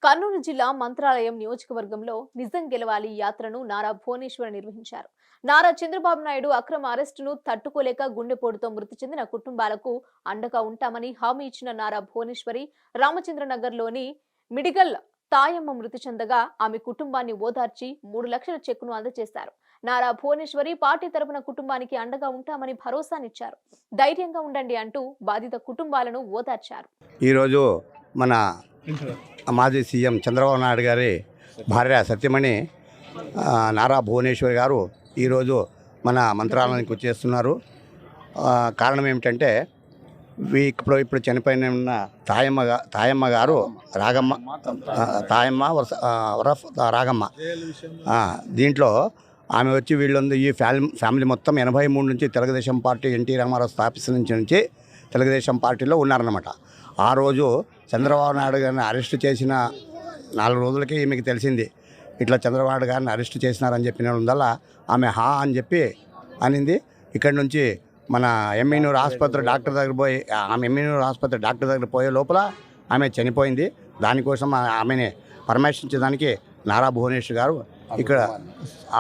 కర్నూలు జిల్లా మంత్రాలయం నియోజకవర్గంలో నిజం గెలవాలి యాత్రను నారా భువనేశ్వర్ నిర్వహించారు. నారా చంద్రబాబు నాయుడు అక్రమ అరెస్టును తట్టుకోలేక గుండెపోటుతో మృతి చెందిన కుటుంబాలకు అండగా ఉంటామని హామీ ఇచ్చిన నారా భువనేశ్వరి రామచంద్రనగర్లోని మిడిగల్ తాయమ్మ మృతి చెందగా ఆమె కుటుంబాన్ని ఓదార్చి 3 లక్షల చెక్కును అందజేశారు. నారా భువనేశ్వరి పార్టీ తరపున కుటుంబానికి అండగా ఉంటామని భరోసానిచ్చారు. ధైర్యంగా ఉండండి అంటూ బాధిత కుటుంబాలను ఓదార్చారు. ఈరోజు మన మాజీ సీఎం చంద్రబాబు నాయుడు గారి భార్య సత్యమణి నారా భువనేశ్వరి గారు ఈరోజు మన మంత్రాలయానికి వచ్చేస్తున్నారు. కారణం ఏమిటంటే ఇప్పుడు చనిపోయిన తాయమ్మ గారు తాయమ్మ రాగమ్మ. దీంట్లో ఆమె వచ్చి వీళ్ళందరూ ఈ ఫ్యామిలీ మొత్తం 83 నుంచి తెలుగుదేశం పార్టీ ఎన్టీ రామారావు స్థాపించిన నుంచి తెలుగుదేశం పార్టీలో ఉన్నారన్నమాట. ఆ రోజు చంద్రబాబు నాయుడు గారిని అరెస్ట్ చేసిన 4 రోజులకి ఈమెకి తెలిసింది ఇట్లా చంద్రబాబు నాయుడు గారిని అరెస్ట్ చేసినారని చెప్పినందువల్ల ఆమె అని చెప్పి అనింది. ఇక్కడి నుంచి మన ఎమ్మెన్యూర్ ఆసుపత్రి డాక్టర్ దగ్గర పోయి ఎమ్మెన్యూర్ ఆసుపత్రి డాక్టర్ దగ్గర పోయే లోపల ఆమె చనిపోయింది. దానికోసం ఆమెని పరామర్శించడానికి నారా భువనేశ్వర్ గారు ఇక్కడ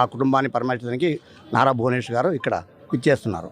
ఆ కుటుంబాన్ని పరామర్శించడానికి నారా భువనేశ్వర్ గారు ఇక్కడ ఇచ్చేస్తున్నారు.